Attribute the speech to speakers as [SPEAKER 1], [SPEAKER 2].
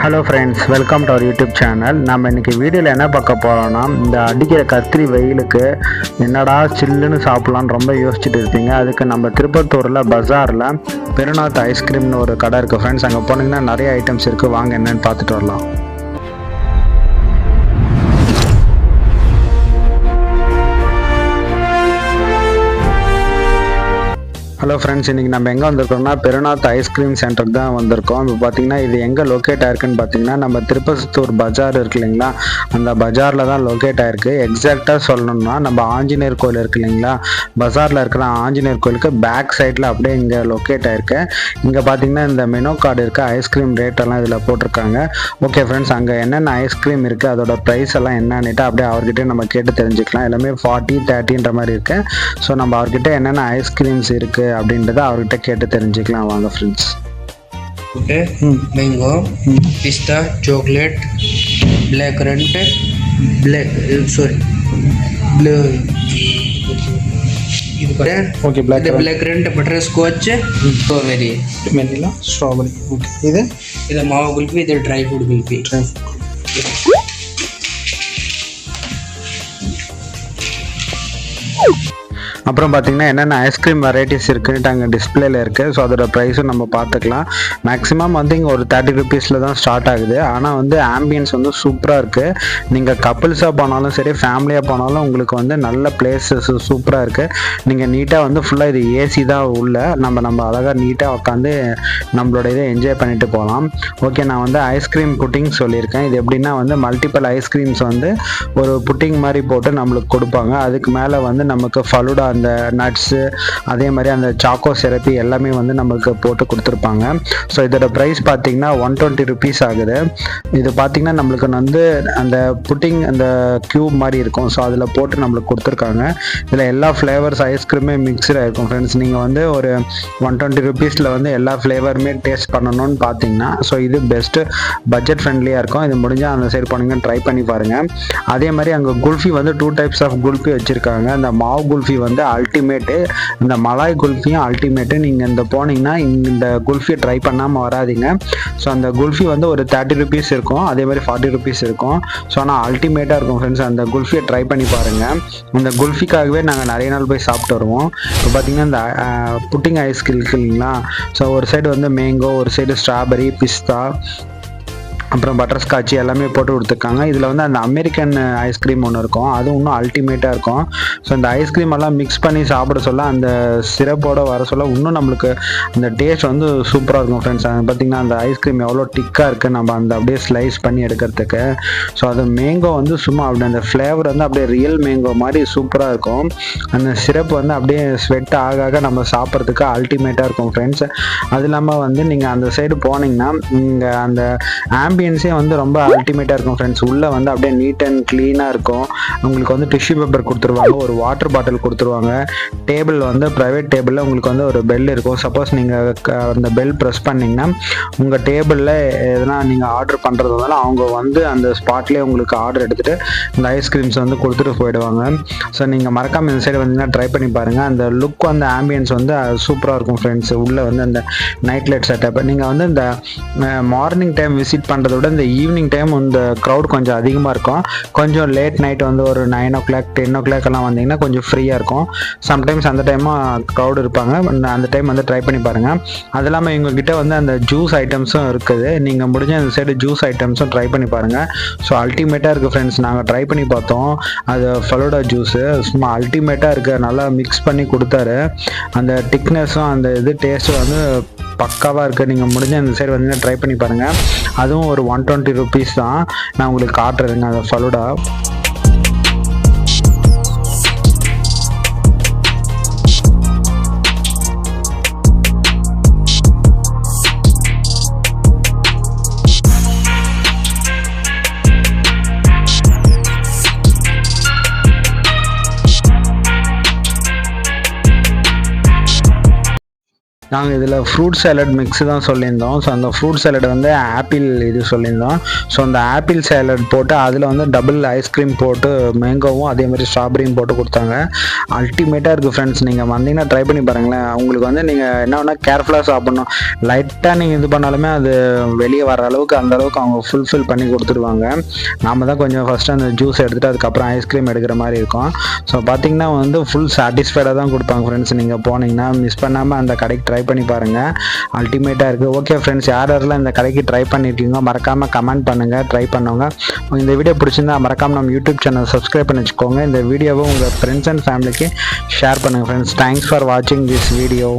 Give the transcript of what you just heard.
[SPEAKER 1] Hello friends, welcome to our YouTube channel. நம்ம இன்றைக்கி வீடியோவில் என்ன பார்க்க போகிறோன்னா, இந்த அடிக்கிற கத்திரி வெயிலுக்கு என்னடா சில்லுன்னு சாப்பிட்லான்னு ரொம்ப யோசிச்சுட்டு இருப்பீங்க. அதுக்கு நம்ம திருப்பத்தூரில் பஜாரில் பெருநாத் ஐஸ்கிரீம்னு ஒரு கடை இருக்குது ஃப்ரெண்ட்ஸ். அங்கே போனீங்கன்னா நிறைய ஐட்டம்ஸ் இருக்குது. வாங்க என்னென்னு பார்த்துட்டு வரலாம். ஹலோ ஃப்ரெண்ட்ஸ், இன்றைக்கி நம்ம எங்கே வந்திருக்கோம்னா பெருநாத் ஐஸ்கிரீம் சென்டருக்கு தான் வந்திருக்கோம். இப்போ பார்த்தீங்கன்னா இது எங்கே லொக்கேட் ஆயிருக்குன்னு பார்த்தீங்கன்னா நம்ம திருப்பத்தூர் பஜார் இருக்கு இல்லைங்களா, அந்த பஜாரில் தான் லொக்கேட் ஆயிருக்கு. எக்ஸாக்டாக சொல்லணும்னா நம்ம ஆஞ்சநேயர் கோயில் இருக்கு இல்லைங்களா, பஜாரில் இருக்கிற ஆஞ்சநேயர் கோயிலுக்கு பேக் சைடில் அப்படியே இங்கே லொக்கேட் ஆயிருக்கு. இங்கே பார்த்தீங்கன்னா இந்த மெனு கார்டு இருக்குது, ஐஸ்கிரீம் ரேட்டெல்லாம் இதில் போட்டிருக்காங்க. ஓகே ஃப்ரெண்ட்ஸ், அங்கே என்னென்ன ஐஸ்கிரீம் இருக்குது அதோட ப்ரைஸ் எல்லாம் என்னன்னுட்டு அப்படியே அவர்கிட்ட நம்ம கேட்டு தெரிஞ்சுக்கலாம். எல்லாமே 40, 30ன்ற மாதிரி இருக்குது. ஸோ நம்ம அவர்கிட்ட என்னென்ன ஐஸ்கிரீம்ஸ் இருக்குது அப்படின்றத அவர்கிட்ட கேட்டு தெரிஞ்சுக்கலாம். வாங்க ஃப்ரெண்ட்ஸ்.
[SPEAKER 2] ஓகே, மேங்கோ, பிஸ்தா, சாக்லேட், பிளாக் கரண்ட், இது
[SPEAKER 1] okay, black
[SPEAKER 2] currant, butterscotch, strawberry,
[SPEAKER 1] vanilla, strawberry. Okay, இது
[SPEAKER 2] மாவு குல்ஃபி, இது ட்ரை ஃப்ரூட் குல்ஃபி.
[SPEAKER 1] அப்புறம் பார்த்தீங்கன்னா என்னென்ன ஐஸ்கிரீம் வெரைட்டிஸ் இருக்குன்ட்டு அங்கே டிஸ்பிளேல இருக்குது. ஸோ அதோட ப்ரைஸும் நம்ம பார்த்துக்கலாம். மேக்ஸிமம் வந்து இங்கே ஒரு 30 ருபீஸில் தான் ஸ்டார்ட் ஆகுது. ஆனால் வந்து ஆம்பியன்ஸ் வந்து சூப்பராக இருக்குது. நீங்கள் கப்புள்ஸாக போனாலும் சரி, ஃபேமிலியாக போனாலும் உங்களுக்கு வந்து நல்ல பிளேஸஸ் சூப்பராக இருக்குது. நீங்கள் நீட்டாக வந்து ஃபுல்லாக இது ஏசி தான் உள்ள, நம்ம அழகாக நீட்டாக உட்காந்து நம்மளோட இதை என்ஜாய் பண்ணிட்டு போகலாம். ஓகே, நான் வந்து ஐஸ்கிரீம் புட்டிங் சொல்லியிருக்கேன். இது எப்படின்னா வந்து மல்டிபிள் ஐஸ்கிரீம்ஸ் வந்து ஒரு புட்டிங் மாதிரி போட்டு நம்மளுக்கு கொடுப்பாங்க. அதுக்கு மேலே வந்து நமக்கு ஃபலூடா, அந்த நட்ஸு, அதே மாதிரி அந்த சாக்கோ சிரப்பி எல்லாமே வந்து நம்மளுக்கு போட்டு கொடுத்துருப்பாங்க. ஸோ இதோட ப்ரைஸ் பார்த்தீங்கன்னா 120 ருபீஸ் ஆகுது. இது பார்த்தீங்கன்னா நம்மளுக்கு வந்து அந்த புட்டிங் அந்த க்யூப் மாதிரி இருக்கும். ஸோ அதில் போட்டு நம்மளுக்கு கொடுத்துருக்காங்க. இதில் எல்லா ஃப்ளேவர்ஸ் ஐஸ்கிரீமே மிக்சடாக இருக்கும் ஃப்ரெண்ட்ஸ். நீங்கள் வந்து ஒரு 120 ருபீஸில் வந்து எல்லா ஃப்ளேவருமே டேஸ்ட் பண்ணணும்னு பார்த்தீங்கன்னா ஸோ இது பெஸ்ட்டு, பட்ஜெட் ஃப்ரெண்ட்லியாக இருக்கும். இது முடிஞ்சால் அந்த சைடு போனீங்கன்னா ட்ரை பண்ணி பாருங்கள். அதே மாதிரி அங்கே குல்ஃபி வந்து 2 டைப்ஸ் ஆஃப் குல்ஃபி வச்சுருக்காங்க. அந்த மாவு குல்ஃபி வந்து அல்டிமேட்டு, இந்த மலாய் குல்ஃபியும் அல்டிமேட்டு. நீங்கள் இந்த போனீங்கன்னா இந்த குல்ஃபியை ட்ரை பண்ணாமல் வராதிங்க. ஸோ அந்த குல்ஃபி வந்து ஒரு 30 ருபீஸ் இருக்கும், அதே மாதிரி 40 ருபீஸ் இருக்கும். ஸோ ஆனால் அல்டிமேட்டாக இருக்கும் ஃப்ரெண்ட்ஸ். அந்த குல்ஃபியை ட்ரை பண்ணி பாருங்கள். இந்த குல்ஃபிக்காகவே நாங்கள் நிறைய நாள் போய் சாப்பிட்டு வருவோம். இப்போ பார்த்தீங்கன்னா இந்த புட்டிங் ஐஸ்கிரீம் இருக்கு இல்லைங்களா, ஸோ ஒரு சைடு வந்து மேங்கோ, ஒரு சைடு ஸ்ட்ராபெரி, பிஸ்தா, அப்புறம் பட்டர் ஸ்காட்ச் எல்லாமே போட்டு கொடுத்துருக்காங்க. இதில் வந்து அந்த அமெரிக்கன் ஐஸ்கிரீம் ஒன்று இருக்கும், அது இன்னும் அல்டிமேட்டாக இருக்கும். ஸோ இந்த ஐஸ்கிரீம் எல்லாம் மிக்ஸ் பண்ணி சாப்பிட சொல்ல, அந்த சிரப்போட வர சொல்ல இன்னும் நம்மளுக்கு அந்த டேஸ்ட் வந்து சூப்பராக இருக்கும் ஃப்ரெண்ட்ஸ். அது பார்த்திங்கன்னா அந்த ஐஸ்கிரீம் எவ்வளோ திக்காக இருக்குது, நம்ம அந்த அப்படியே ஸ்லைஸ் பண்ணி எடுக்கிறதுக்கு. ஸோ அது மேங்கோ வந்து சும்மா அப்படி அந்த ஃப்ளேவர் வந்து அப்படியே ரியல் மேங்கோ மாதிரி சூப்பராக இருக்கும். அந்த சிரப் வந்து அப்படியே ஸ்வெட் ஆக நம்ம சாப்பிட்றதுக்கு அல்டிமேட்டாக இருக்கும் ஃப்ரெண்ட்ஸ். அது இல்லாமல் வந்து நீங்கள் அந்த சைடு போனீங்கன்னா இங்கே அந்த ஆம்பியன்ஸே வந்து ரொம்ப அல்டிமேட்டாக இருக்கும் ஃப்ரெண்ட்ஸ். உள்ளே வந்து அப்படியே நீட் அண்ட் க்ளீனாக இருக்கும். உங்களுக்கு வந்து டிஷ்யூ பேப்பர் கொடுத்துருவாங்க, ஒரு வாட்டர் பாட்டில் கொடுத்துருவாங்க. டேபிள் வந்து ப்ரைவேட் டேபிளில் உங்களுக்கு வந்து ஒரு பெல் இருக்கும். சப்போஸ் நீங்கள் அந்த பெல் ப்ரெஸ் பண்ணிங்கன்னா உங்கள் டேபிளில் எதனா நீங்கள் ஆர்டர் பண்ணுறதுனால அவங்க வந்து அந்த ஸ்பாட்லேயே உங்களுக்கு ஆர்டர் எடுத்துகிட்டு இந்த ஐஸ்கிரீம்ஸ் வந்து கொடுத்துட்டு போயிடுவாங்க. ஸோ நீங்கள் மறக்காமல் இந்த சைடு வந்தீங்கன்னா ட்ரை பண்ணி பாருங்கள். அந்த லுக் அந்த ஆம்பியன்ஸ் வந்து சூப்பராக இருக்கும் ஃப்ரெண்ட்ஸ். உள்ளே வந்து அந்த நைட் லைட் செட்டப் நீங்கள் வந்து இந்த மார்னிங் டைம் விசிட் பண்ணுறத விட இந்த ஈவினிங் டைம் இந்த க்ரௌட் கொஞ்சம் அதிகமாக இருக்கும். கொஞ்சம் லேட் நைட் வந்து ஒரு 9 o'clock 10 o'clock எல்லாம் வந்தீங்கன்னா கொஞ்சம் ஃப்ரீயாக இருக்கும். சம்டைம்ஸ் அந்த டைமும் க்ரௌட் இருப்பாங்க. அந்த டைம் வந்து ட்ரை பண்ணி பாருங்கள். அது இல்லாமல் இவங்ககிட்ட வந்து அந்த ஜூஸ் ஐட்டம்ஸும் இருக்குது. நீங்கள் முடிஞ்ச அந்த சைடு ஜூஸ் ஐட்டம்ஸும் ட்ரை பண்ணி பாருங்கள். ஸோ அல்டிமேட்டாக இருக்குது ஃப்ரெண்ட்ஸ். நாங்கள் ட்ரை பண்ணி பார்த்தோம். அது ஃபலூடா ஜூஸு சும்மா அல்டிமேட்டாக இருக்குது. நல்லா மிக்ஸ் பண்ணி கொடுத்தாரு. அந்த திக்னஸும் அந்த இது டேஸ்ட்டும் வந்து பக்காவாக இருக்குது. நீங்கள் முடிஞ்ச அந்த சைடு வந்து ட்ரை பண்ணி பாருங்கள். அதுவும் ஒரு 120 ருபீஸ் தான். நான் உங்களுக்கு காட்டுறேங்க அந்த ஃபலூடா. நாங்கள் இதில் ஃப்ரூட் சேலட் மிக்ஸ் தான் சொல்லியிருந்தோம். ஸோ அந்த ஃப்ரூட் சேலட் வந்து ஆப்பிள் இது சொல்லியிருந்தோம். ஸோ அந்த ஆப்பிள் சேலட் போட்டு அதில் வந்து டபுள் ஐஸ்கிரீம் போட்டு மேங்கோவும் அதே மாதிரி ஸ்ட்ராபெரியும் போட்டு கொடுத்தாங்க. அல்டிமேட்டாக இருக்குது ஃப்ரெண்ட்ஸ். நீங்கள் வந்தீங்கன்னா ட்ரை பண்ணி பாருங்களேன். உங்களுக்கு வந்து நீங்கள் என்ன வேணால் கேர்ஃபுல்லாக சாப்பிட்ணும். லைட்டாக நீங்கள் இது பண்ணாலுமே அது வெளியே வர அளவுக்கு அந்த அளவுக்கு அவங்க ஃபுல்ஃபில் பண்ணி கொடுத்துருவாங்க. நாம் தான் கொஞ்சம் ஃபஸ்ட்டு அந்த ஜூஸ் எடுத்துகிட்டு அதுக்கப்புறம் ஐஸ்கிரீம் எடுக்கிற மாதிரி இருக்கும். ஸோ பார்த்தீங்கன்னா வந்து ஃபுல் சாட்டிஸ்ஃபைடாக தான் கொடுப்பாங்க ஃப்ரெண்ட்ஸ். நீங்கள் போனீங்கன்னா மிஸ் பண்ணாமல் அந்த கடைக்கு ட்ரை பண்ணி பாருங்கள். அல்டிமேட்டாக இருக்குது. ஓகே ஃப்ரெண்ட்ஸ், யார் யாரெல்லாம் இந்த கடைக்கு ட்ரை பண்ணியிருக்கீங்க மறக்காமல் கமெண்ட் பண்ணுங்கள். ட்ரை பண்ணுவாங்க. இந்த வீடியோ பிடிச்சிருந்தா மறக்காமல் நம்ம யூடியூப் சேனல் சப்ஸ்கிரைப் பண்ணி வச்சுக்கோங்க. இந்த வீடியோவை உங்கள் ஃப்ரெண்ட்ஸ் அண்ட் ஃபேமிலிக்கு ஷேர் பண்ணுங்கள் ஃப்ரெண்ட்ஸ். தேங்க்ஸ் ஃபார் வாட்சிங் திஸ் வீடியோ.